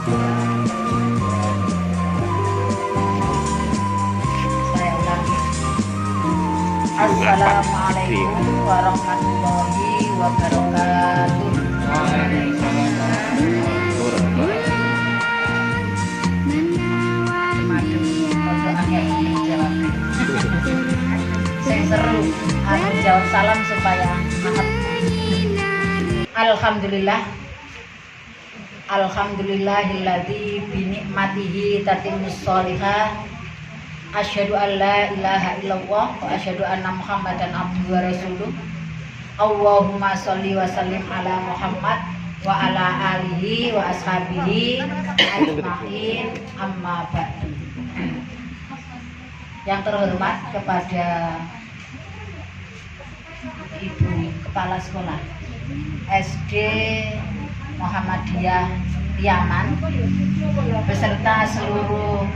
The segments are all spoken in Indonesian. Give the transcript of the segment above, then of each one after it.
Saya ulangi. Assalamualaikum warahmatullahi wabarakatuh. Saya seru aku jawab salam supaya hangat. Alhamdulillahilladzi binikmatihi tatimmus sholihah. Asyhadu an la ilaha illallah wa asyhadu anna Muhammadan abduhu wa rasuluh. Allahumma sholli wa sallim ala Muhammad wa ala alihi wa ashabihi ajma'in, amma ba'du. Yang terhormat kepada Ibu Kepala Sekolah SD Muhammadiyah Tiaman beserta seluruh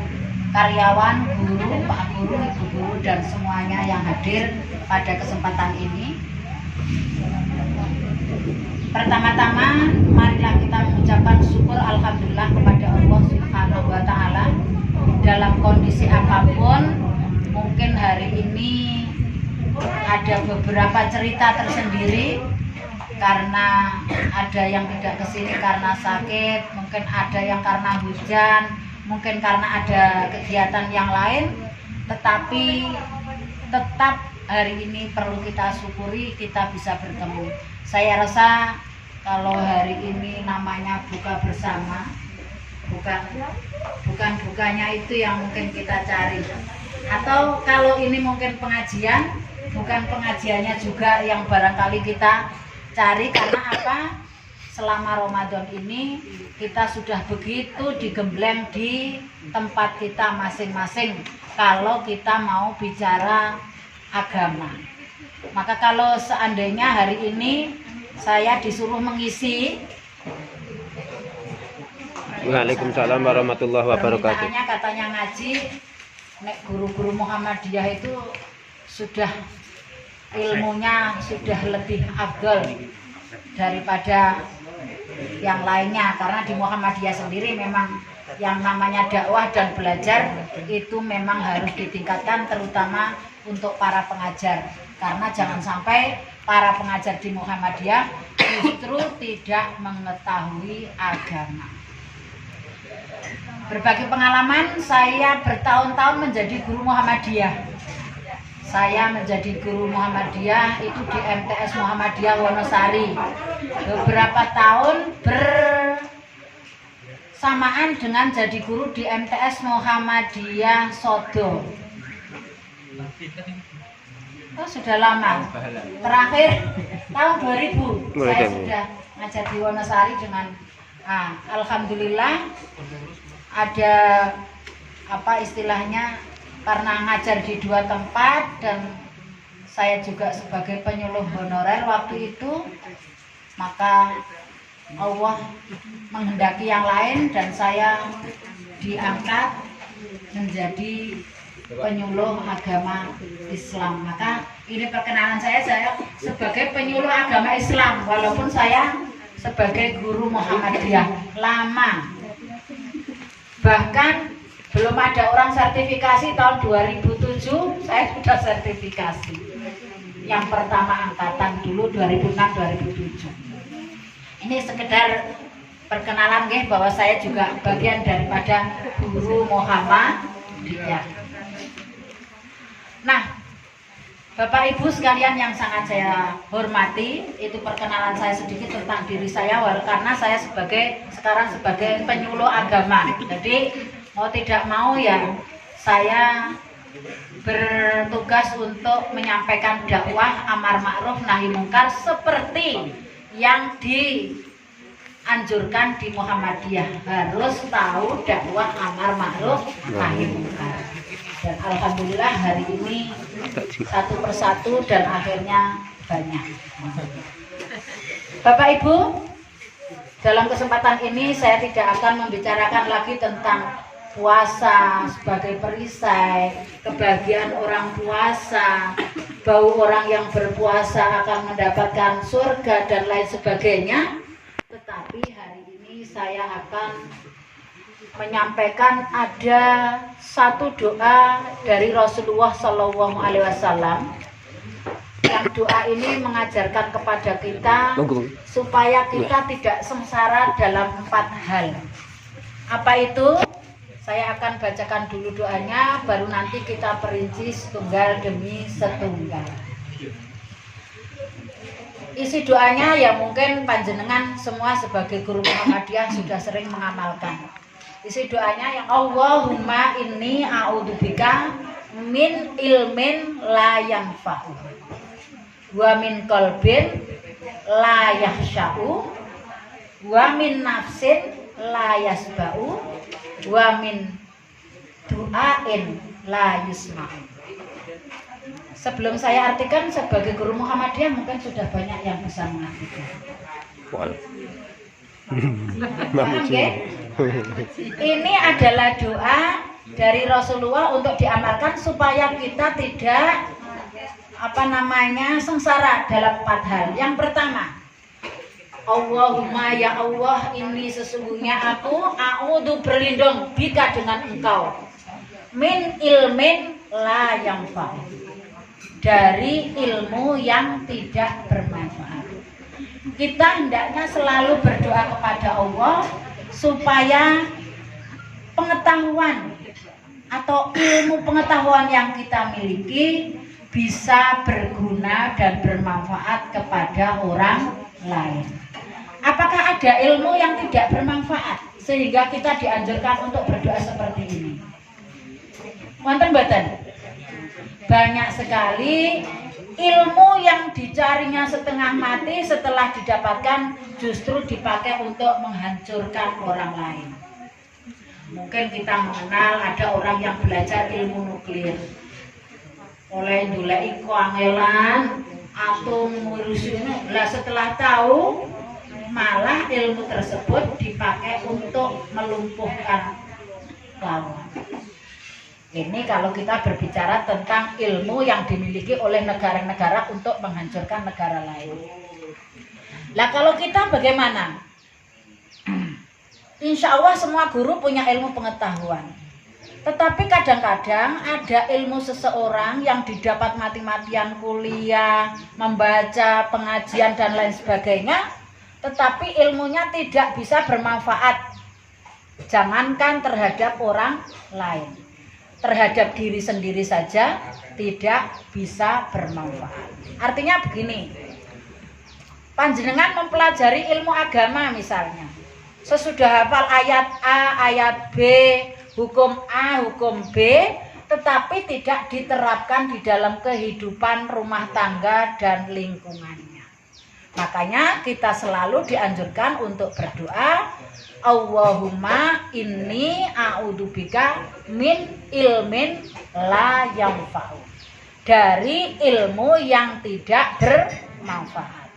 karyawan, guru, Pak Guru, Ibu Guru, dan semuanya yang hadir pada kesempatan ini. Pertama-tama, marilah kita mengucapkan syukur alhamdulillah kepada Allah Subhanahu wa Ta'ala. Dalam kondisi apapun, mungkin hari ini ada beberapa cerita tersendiri, karena ada yang tidak kesini karena sakit, mungkin ada yang karena hujan, mungkin karena ada kegiatan yang lain, tetapi tetap hari ini perlu kita syukuri kita bisa bertemu. Saya rasa kalau hari ini namanya buka bersama, bukan bukanya itu yang mungkin kita cari, atau kalau ini mungkin pengajian, bukan pengajiannya juga yang barangkali kita cari. Karena apa? Selama Ramadan ini kita sudah begitu digembleng di tempat kita masing-masing kalau kita mau bicara agama. Maka kalau seandainya hari ini saya disuruh mengisi, Waalaikumsalam warahmatullahi wabarakatuh. Katanya ngaji, nek guru-guru Muhammadiyah itu sudah ilmunya sudah lebih afdal daripada yang lainnya, karena di Muhammadiyah sendiri memang yang namanya dakwah dan belajar itu memang harus ditingkatkan, terutama untuk para pengajar, karena jangan sampai para pengajar di Muhammadiyah justru tidak mengetahui agama. Berbagi pengalaman, saya bertahun-tahun menjadi guru Muhammadiyah. Saya menjadi guru Muhammadiyah itu di MTS Muhammadiyah Wonosari. Beberapa tahun bersamaan dengan jadi guru di MTS Muhammadiyah Sodo. Oh, sudah lama. Terakhir tahun 2000 saya sudah ngajar di Wonosari dengan alhamdulillah ada apa istilahnya, karena ngajar di dua tempat dan saya juga sebagai penyuluh honorer waktu itu, maka Allah menghendaki yang lain dan saya diangkat menjadi penyuluh agama Islam. Maka ini perkenalan saya sebagai penyuluh agama Islam, walaupun saya sebagai guru Muhammadiyah lama. Bahkan belum ada orang sertifikasi. Tahun 2007 saya sudah sertifikasi. Yang pertama angkatan dulu 2006-2007. Ini sekedar perkenalan bahwa saya juga bagian daripada guru Muhammadiyah. Nah, Bapak Ibu sekalian yang sangat saya hormati, itu perkenalan saya sedikit tentang diri saya, karena saya sekarang sebagai penyuluh agama. Jadi mau tidak mau ya saya bertugas untuk menyampaikan dakwah amar ma'ruf nahi mungkar seperti yang dianjurkan di Muhammadiyah. Harus tahu dakwah amar ma'ruf nahi mungkar. Dan alhamdulillah hari ini satu persatu dan akhirnya banyak. Bapak Ibu, dalam kesempatan ini saya tidak akan membicarakan lagi tentang puasa sebagai perisai, kebahagiaan orang puasa, bau orang yang berpuasa akan mendapatkan surga dan lain sebagainya. Tetapi hari ini saya akan menyampaikan ada satu doa dari Rasulullah Shallallahu Alaihi Wasallam. Yang doa ini mengajarkan kepada kita supaya kita tidak sengsara dalam 4 hal. Apa itu? Saya akan bacakan dulu doanya, baru nanti kita perinci setunggal demi setunggal. Isi doanya ya mungkin panjenengan semua sebagai guru Muhammadiyah sudah sering mengamalkan. Isi doanya yang Allahumma inni a'udzubika min ilmin la yanfa'u wa min qalbin la yakhsha'u wa min nafsin la yasba'u wa min du'ain la yusma'u. Sebelum saya artikan sebagai guru Muhammadiyah mungkin sudah banyak yang bisa mengartikan. Ini adalah doa dari Rasulullah untuk diamalkan supaya kita tidak sengsara dalam 4 hal. Yang pertama, Allahumma ya Allah, ini sesungguhnya aku a'udzu berlindung bika dengan engkau min ilmin la yanfa', dari ilmu yang tidak bermanfaat. Kita hendaknya selalu berdoa kepada Allah supaya pengetahuan atau ilmu pengetahuan yang kita miliki bisa berguna dan bermanfaat kepada orang lain. Apakah ada ilmu yang tidak bermanfaat sehingga kita dianjurkan untuk berdoa seperti ini? Wonten mboten? Banyak sekali ilmu yang dicarinya setengah mati setelah didapatkan justru dipakai untuk menghancurkan orang lain. Mungkin kita mengenal ada orang yang belajar ilmu nuklir, oleh ndoleki kangelan atom ngurusin, lah setelah tahu malah ilmu tersebut dipakai untuk melumpuhkan lawan. Ini kalau kita berbicara tentang ilmu yang dimiliki oleh negara-negara untuk menghancurkan negara lain. Lah kalau kita bagaimana? Insya Allah semua guru punya ilmu pengetahuan. Tetapi kadang-kadang ada ilmu seseorang yang didapat mati-matian kuliah, membaca, pengajian dan lain sebagainya, tetapi ilmunya tidak bisa bermanfaat. Jangankan terhadap orang lain, terhadap diri sendiri saja tidak bisa bermanfaat. Artinya begini, panjenengan mempelajari ilmu agama misalnya, sesudah hafal ayat A, ayat B, hukum A, hukum B, tetapi tidak diterapkan di dalam kehidupan rumah tangga dan lingkungannya. Makanya kita selalu dianjurkan untuk berdoa, Allahumma inni a'udzubika min ilmin la yanfa'u, dari ilmu yang tidak bermanfaat.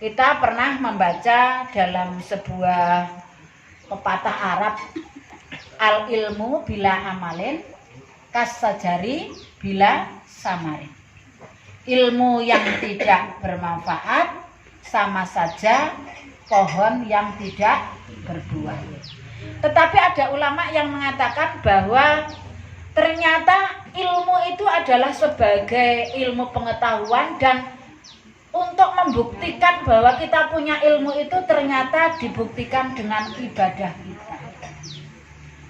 Kita pernah membaca dalam sebuah pepatah Arab, al ilmu bila amalin kasajari bila samarin. Ilmu yang tidak bermanfaat sama saja pohon yang tidak berbuah. Tetapi ada ulama yang mengatakan bahwa ternyata ilmu itu adalah sebagai ilmu pengetahuan, dan untuk membuktikan bahwa kita punya ilmu itu ternyata dibuktikan dengan ibadah kita.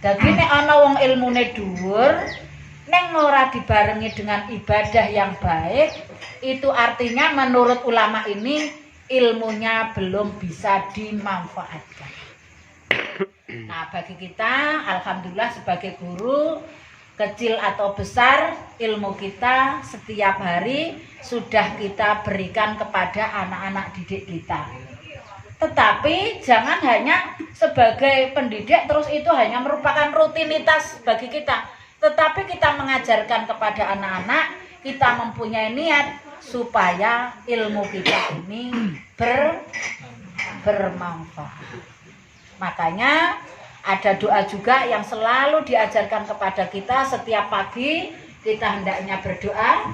Jadi nek ana wong ilmune dhuwur neng ora dibarengi dengan ibadah yang baik, itu artinya menurut ulama ini ilmunya belum bisa dimanfaatkan. Nah, bagi kita alhamdulillah sebagai guru, kecil atau besar, ilmu kita setiap hari sudah kita berikan kepada anak-anak didik kita. Tetapi jangan hanya sebagai pendidik terus itu hanya merupakan rutinitas bagi kita. Tetapi kita mengajarkan kepada anak-anak, kita mempunyai niat supaya ilmu kita ini bermanfaat. Makanya ada doa juga yang selalu diajarkan kepada kita setiap pagi. Kita hendaknya berdoa.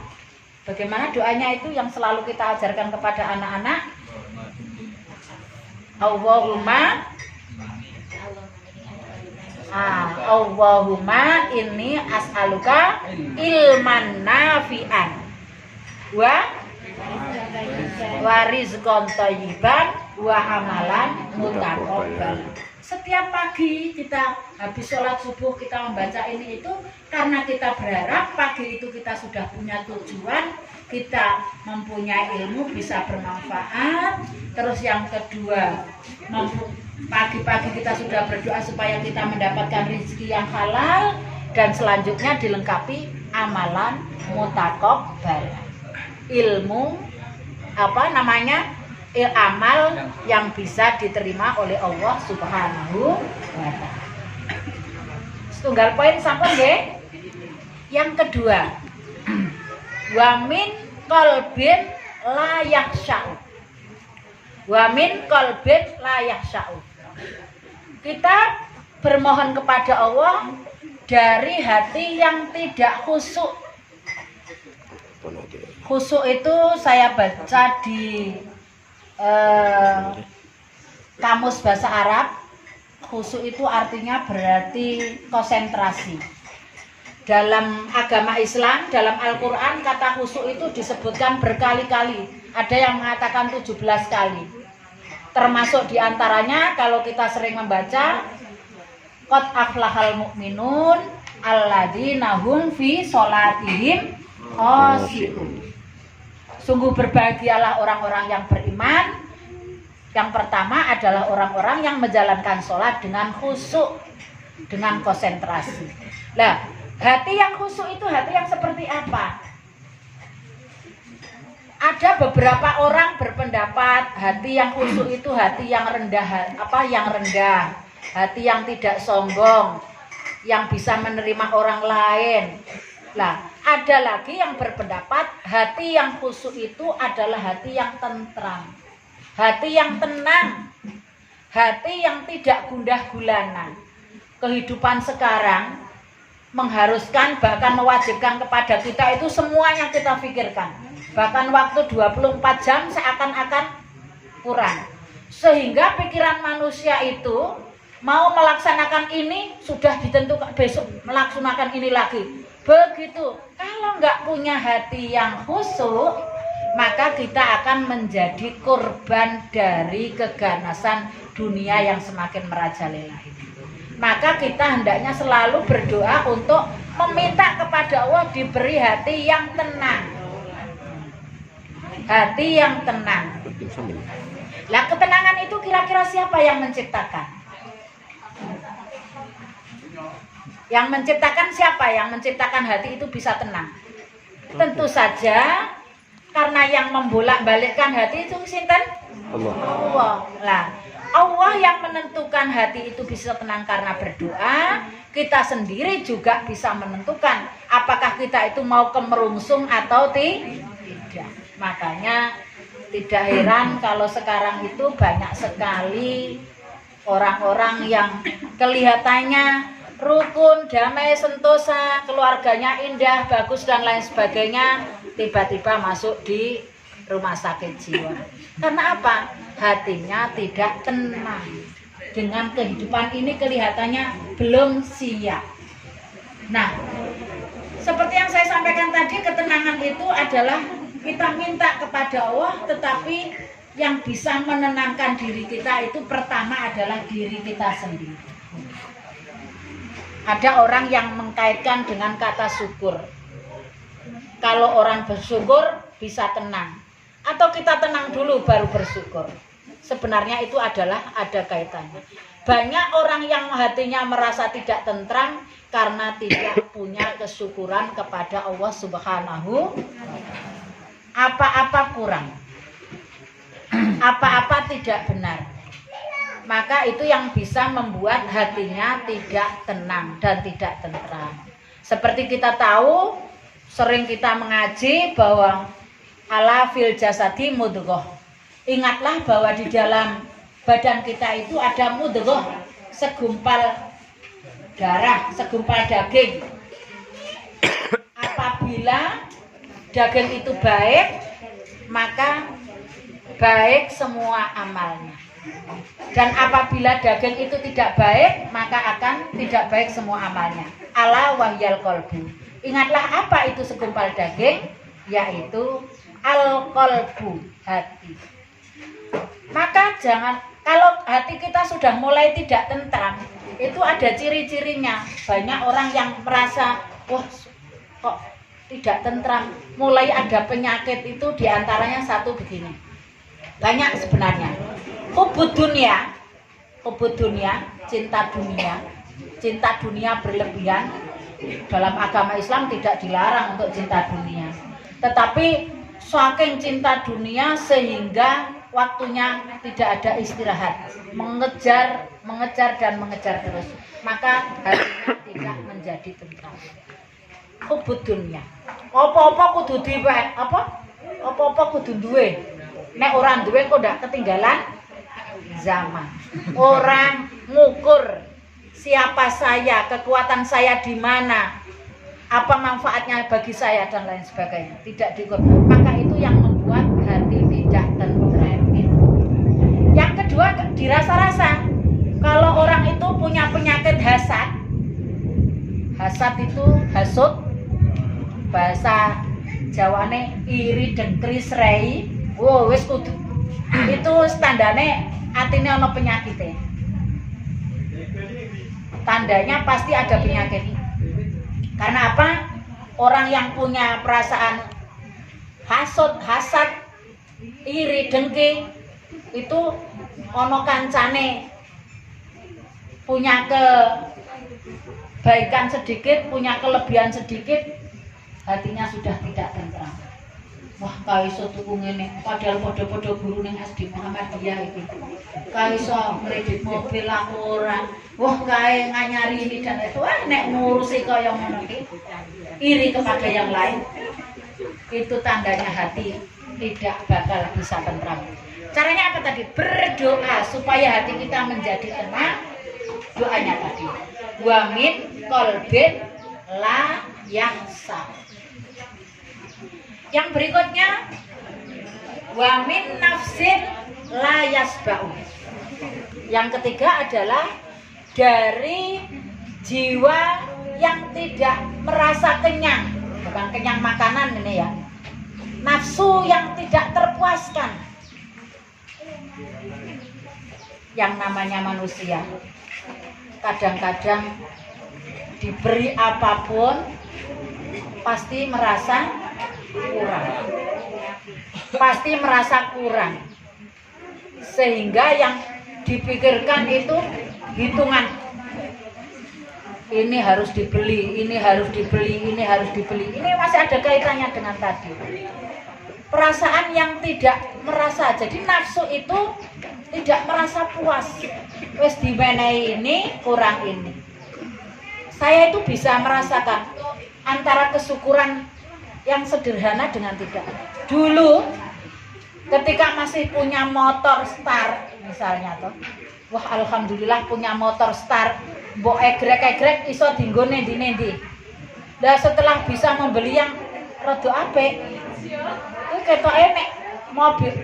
Bagaimana doanya itu yang selalu kita ajarkan kepada anak-anak? Allahumma Allahumma inni as'aluka ilman nafi'an wa rizqan thayyiban wa amalan mutaqabbal. Setiap pagi kita habis sholat subuh kita membaca ini itu karena kita berharap pagi itu kita sudah punya tujuan, kita mempunyai ilmu bisa bermanfaat. Terus yang kedua, pagi-pagi kita sudah berdoa supaya kita mendapatkan rezeki yang halal, dan selanjutnya dilengkapi amalan mutaqabbal. Ilmu amal yang bisa diterima oleh Allah Subhanahu wa ta'ala. Setunggal poin sampun nggih. Yang kedua, wa min qalbin la yakhsha'u. Wa min qalbin la yakhsha'u. Kita bermohon kepada Allah dari hati yang tidak khusyuk. Khusyuk itu saya baca di kamus bahasa Arab. Khusyuk itu artinya berarti konsentrasi. Dalam agama Islam, dalam Al-Quran, kata khusyuk itu disebutkan berkali-kali. Ada yang mengatakan 17 kali. Termasuk diantaranya kalau kita sering membaca qad aflahal mu'minun alladzina hum fi sholatihim khashi'un. Sungguh berbahagialah orang-orang yang beriman. Yang pertama adalah orang-orang yang menjalankan sholat dengan khusyuk, dengan konsentrasi. Nah, hati yang khusyuk itu hati yang seperti apa? Ada beberapa orang berpendapat hati yang khusyuk itu hati yang rendah, hati yang tidak sombong, yang bisa menerima orang lain. Nah, ada lagi yang berpendapat hati yang khusyuk itu adalah hati yang tentram, hati yang tenang, hati yang tidak gundah gulana. Kehidupan sekarang mengharuskan, bahkan mewajibkan kepada kita itu semua yang kita pikirkan. Bahkan waktu 24 jam seakan-akan kurang. Sehingga pikiran manusia itu mau melaksanakan ini sudah ditentukan, besok melaksanakan ini lagi. Begitu. Kalau nggak punya hati yang khusyuk, maka kita akan menjadi korban dari keganasan dunia yang semakin merajalela ini. Maka kita hendaknya selalu berdoa untuk meminta kepada Allah diberi hati yang tenang. Hati yang tenang. Lah, ketenangan itu kira-kira siapa yang menciptakan? Yang menciptakan siapa? Yang menciptakan hati itu bisa tenang. Tentu saja karena yang membolak-balikkan hati itu sinten? Allah. Lah, Allah yang menentukan hati itu bisa tenang karena berdoa. Kita sendiri juga bisa menentukan apakah kita itu mau kemerungsung atau tidak. Makanya tidak heran kalau sekarang itu banyak sekali orang-orang yang kelihatannya rukun, damai, sentosa, keluarganya indah, bagus dan lain sebagainya, tiba-tiba masuk di rumah sakit jiwa. Karena apa? Hatinya tidak tenang. Dengan kehidupan ini kelihatannya belum siap. Nah, seperti yang saya sampaikan tadi, ketenangan itu adalah kita minta kepada Allah, tetapi yang bisa menenangkan diri kita itu pertama adalah diri kita sendiri. Ada orang yang mengkaitkan dengan kata syukur. Kalau orang bersyukur bisa tenang. Atau kita tenang dulu baru bersyukur. Sebenarnya itu adalah ada kaitannya. Banyak orang yang hatinya merasa tidak tentram karena tidak punya kesyukuran kepada Allah Subhanahu. Apa-apa kurang. Apa-apa tidak benar. Maka itu yang bisa membuat hatinya tidak tenang dan tidak tentram. Seperti kita tahu, sering kita mengaji bahwa ala fil jasadi mudghah. Ingatlah bahwa di dalam badan kita itu ada mudghah, segumpal darah, segumpal daging. Apabila daging itu baik, maka baik semua amalnya. Dan apabila daging itu tidak baik, maka akan tidak baik semua amalnya. Ala wahyal qalbu. Ingatlah apa itu segumpal daging, yaitu al-qalbu, hati. Maka jangan, kalau hati kita sudah mulai tidak tentram, itu ada ciri-cirinya. Banyak orang yang merasa, wah kok tidak tentram, mulai ada penyakit itu diantaranya satu begini. Banyak sebenarnya. Hubud dunia, cinta dunia berlebihan. Dalam agama Islam tidak dilarang untuk cinta dunia. Tetapi saking cinta dunia sehingga waktunya tidak ada istirahat, mengejar terus, maka hatinya tidak menjadi tentram. Hubud dunia. Apa-apa kudu diwek, apa-apa kudu duwe. Nek orang duwe kok ndak ketinggalan zaman. Orang ngukur siapa saya, kekuatan saya di mana, apa manfaatnya bagi saya dan lain sebagainya. Tidak diukur. Maka itu yang membuat hati tidak tentram. Yang kedua, dirasa-rasa. Kalau orang itu punya penyakit hasad. Hasad itu hasud. Bahasa Jawane iri dengkris rei. Wow, wis kudu. Itu standane atine ana penyakite. Tandanya pasti ada penyakit. Karena apa? Orang yang punya perasaan hasad, iri, dengki, itu ono kancane punya kebaikan sedikit, punya kelebihan sedikit, hatinya sudah tidak tentram. Wah, kaiso tuku ngene, padahal podo-podo guru ning SD Muhammadiyah iki. Kaiso ngredit mobil aku ora. Wah, kae nganyari ini dan itu. Wah, nek ngurusi kaya ngono iki. Iri kepada yang lain. Itu tandanya hati tidak bakal bisa tentram. Caranya apa tadi? Berdoa supaya hati kita menjadi tenang. Doanya tadi. Wa min qalbin la yahsa. Yang berikutnya, wa min nafsin la yasba'u. Yang ketiga adalah dari jiwa yang tidak merasa kenyang. Bukan kenyang makanan ini ya. Nafsu yang tidak terpuaskan. Yang namanya manusia kadang-kadang diberi apapun pasti merasa kurang, sehingga yang dipikirkan itu hitungan, ini harus dibeli, ini masih ada kaitannya dengan tadi perasaan yang tidak merasa. Jadi nafsu itu tidak merasa puas, wes dimenehi ini kurang ini. Saya itu bisa merasakan antara kesyukuran yang sederhana dengan tidak. Dulu ketika masih punya motor start misalnya toh, wah alhamdulillah punya motor start, mbok egrek iso dinggo nendi-nendi. Lah setelah bisa membeli yang rada apik, kuwi ketoke nek mobil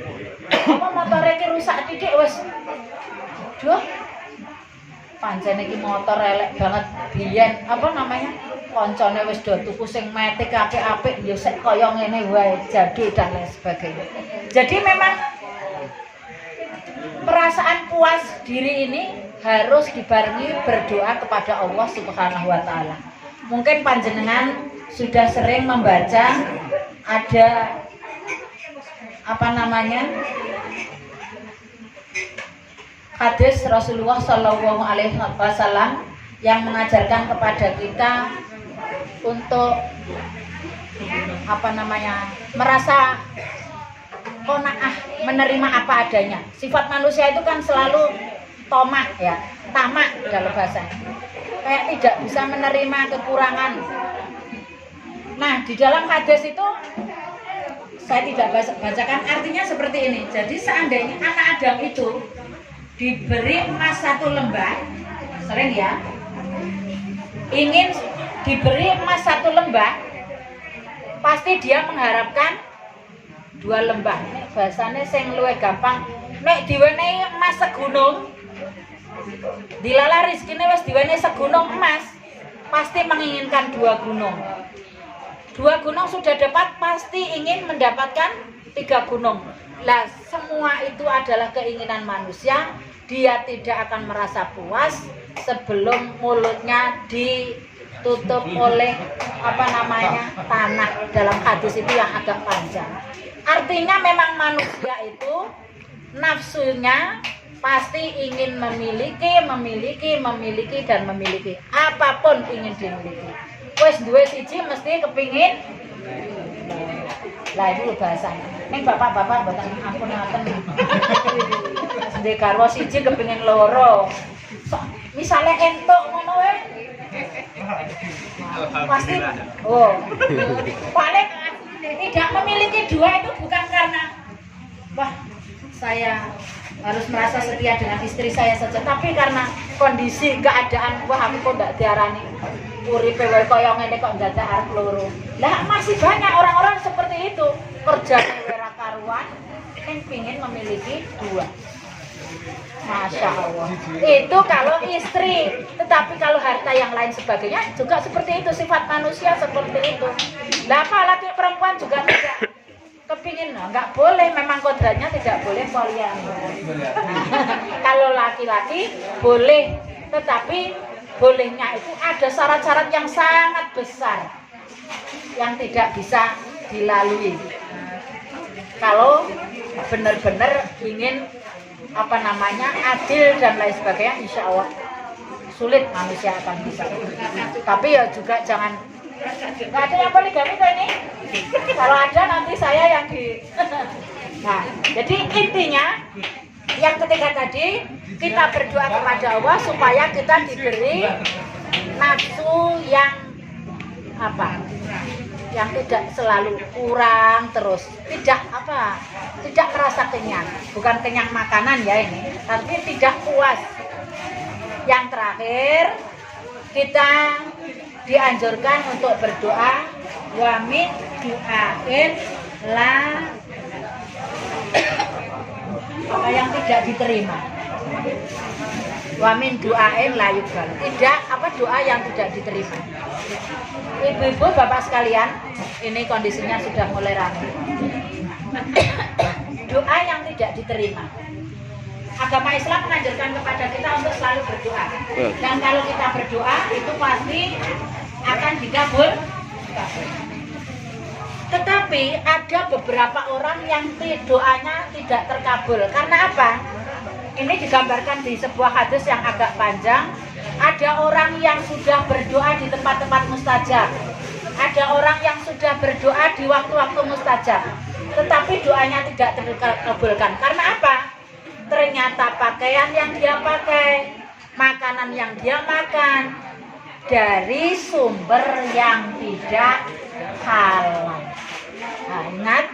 apa motor iki rusak titik wis. Duh. Pancen iki motor elek banget biyen apa namanya? Koncone wis do tuku sing metik apik-apik ya sik kaya ngene wae jadul dan lain sebagainya. Jadi memang perasaan puas diri ini harus dibarengi berdoa kepada Allah Subhanahu wa taala. Mungkin panjenengan sudah sering membaca ada apa namanya? Hadis Rasulullah Shallallahu alaihi wasallam yang mengajarkan kepada kita untuk apa namanya, merasa qanaah, menerima apa adanya. Sifat manusia itu kan selalu tamak ya, tamak dalam bahasa. Kayak tidak bisa menerima kekurangan. Nah, di dalam hadis itu saya tidak bacakan, artinya seperti ini. Jadi seandainya anak Adam itu diberi emas 1 lembar, sering ya, ingin diberi emas 1 lembar, pasti dia mengharapkan 2 lembar. Bahasanya sing luwih gampang nek diwenehi emas segunung, dilala rezekine wis diwenehi segunung emas, pasti menginginkan 2 gunung. 2 gunung sudah dapat, pasti ingin mendapatkan 3 gunung. Lah, semua itu adalah keinginan manusia. Dia tidak akan merasa puas sebelum mulutnya ditutup oleh tanah. Dalam hadis itu yang agak panjang. Artinya memang manusia itu nafsunya pasti ingin memiliki dan memiliki. Apapun ingin dimiliki. Wes duwe siji mesti kepingin. Lah itu bahasanya. Ning bapak-bapak mboten ampun-ampun. Ndek garwa siji kepingin loro. Misalnya entuk ngono wae. Pasti paling tidak memiliki 2 itu bukan karena saya harus merasa setia dengan istri saya saja, tapi karena kondisi keadaan aku kok ndak diarani uripe wae kaya ngene kok dadak arep loro. Lah masih banyak orang-orang seperti itu, kerjane ora karuan ning pengin memiliki 2. Masya Allah. Itu kalau istri, tetapi kalau harta yang lain sebagainya juga seperti itu, sifat manusia seperti itu. Lah apalagi perempuan juga tidak kepingin, nggak boleh, memang kodratnya tidak boleh poliamor. Kalau laki-laki boleh, tetapi bolehnya itu ada syarat-syarat yang sangat besar yang tidak bisa dilalui. Kalau benar-benar ingin adil dan lain sebagainya, insya Allah sulit manusia akan bisa. Tapi ya juga jangan nggak ada yang poligami kok ini. Kalau ada nanti saya yang di. Nah, jadi intinya yang ketiga tadi, kita berdoa kepada Allah supaya kita diberi nafsu yang yang tidak selalu kurang terus, tidak merasa kenyang, bukan kenyang makanan ya ini, tapi tidak puas. Yang terakhir, kita dianjurkan untuk berdoa wa min du'ain la yang tidak diterima. Wa min du'ain la yuqbal. Tidak doa yang tidak diterima. Ibu-ibu, bapak sekalian, ini kondisinya sudah mulai ramai. Doa yang tidak diterima. Agama Islam mengajarkan kepada kita untuk selalu berdoa. Dan kalau kita berdoa itu pasti akan dikabul. Tetapi ada beberapa orang yang doanya tidak terkabul. Karena apa? Ini digambarkan di sebuah hadis yang agak panjang. Ada orang yang sudah berdoa di tempat-tempat mustajab. Ada orang yang sudah berdoa di waktu-waktu mustajab. Tetapi doanya tidak terkabulkan. Karena apa? Ternyata pakaian yang dia pakai, makanan yang dia makan dari sumber yang tidak halal. Nah, ingat,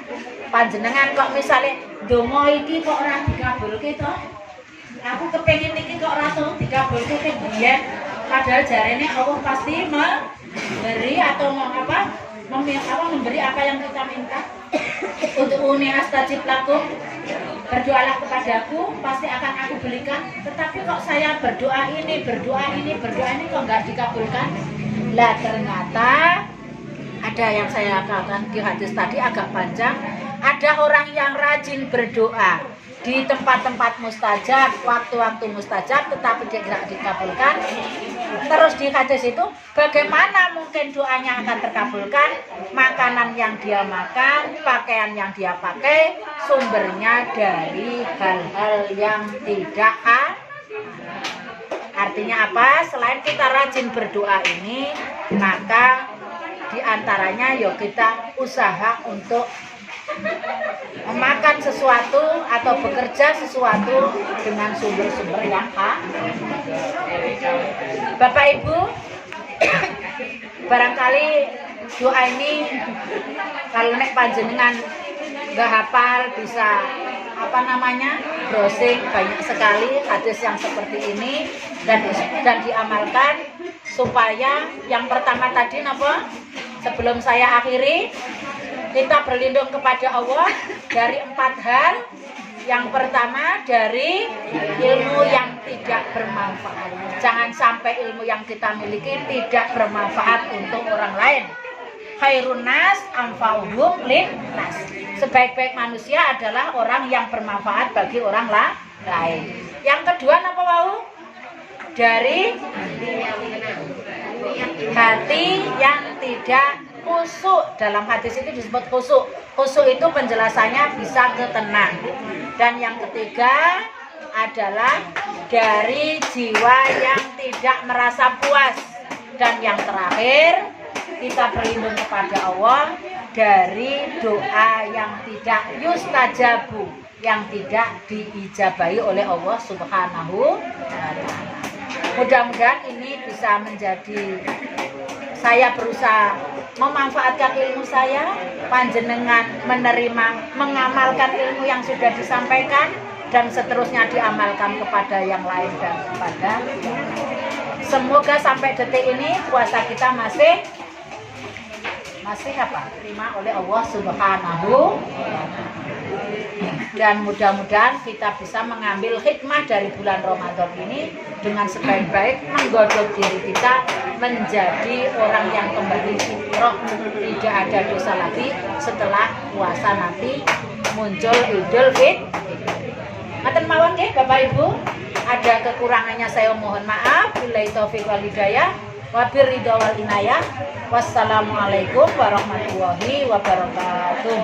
panjenengan kok misalnya dongo iki kok ora dikabulke to? Aku kepengin iki kok ora tau dikabulke kebiyen. Padahal jarene Allah pasti memberi atau memberi apa yang kita minta. Untuk uni astajib lakum, berdoalah kepadaku, pasti akan aku berikan. Tetapi kok saya berdoa ini kok nggak dikabulkan? Lah ternyata ada yang saya katakan di hadis tadi agak panjang. Ada orang yang rajin berdoa di tempat-tempat mustajab, waktu-waktu mustajab, tetapi tidak dikabulkan. Terus di hadis itu, bagaimana mungkin doanya akan terkabulkan? Makanan yang dia makan, pakaian yang dia pakai, sumbernya dari hal-hal yang tidak halal. Artinya apa? Selain kita rajin berdoa ini, maka diantaranya yuk kita usaha untuk memakan sesuatu atau bekerja sesuatu dengan sumber-sumber yang halal. Bapak Ibu, barangkali doa ini kalau nek panjenengan nggak hafal bisa browsing, banyak sekali hadis yang seperti ini dan diamalkan supaya yang pertama tadi sebelum saya akhiri, kita berlindung kepada Allah dari 4 hal Yang pertama dari ilmu yang tidak bermanfaat. Jangan sampai ilmu yang kita miliki tidak bermanfaat untuk orang lain. Khairun nas anfa'uhum linnas. Sebaik-baik manusia adalah orang yang bermanfaat bagi orang lain. Yang kedua apa wau? Dari hati yang tidak khusyuk. Dalam hadis itu disebut khusyuk. Khusyuk itu penjelasannya bisa ketenang. Dan yang ketiga adalah dari jiwa yang tidak merasa puas. Dan yang terakhir, kita berlindung kepada Allah dari doa yang tidak yustajabu, yang tidak diijabahi oleh Allah Subhanahu wa Ta'ala. Mudah-mudahan ini bisa menjadi, saya berusaha memanfaatkan ilmu saya, panjenengan menerima, mengamalkan ilmu yang sudah disampaikan, dan seterusnya diamalkan kepada yang lain dan kepada. Semoga sampai detik ini puasa kita masih terima oleh Allah Subhanahu, dan mudah-mudahan kita bisa mengambil hikmah dari bulan Ramadan ini dengan sebaik-baik menggodok diri kita menjadi orang yang kembali fitrah, tidak ada dosa lagi setelah puasa nanti muncul Idul Fitri. Ngaten mawon nggih Bapak Ibu, ada kekurangannya saya mohon maaf. Billahi taufiq wal hidayah. Wabir ridho wal inayah. Wassalamualaikum warahmatullahi wabarakatuh.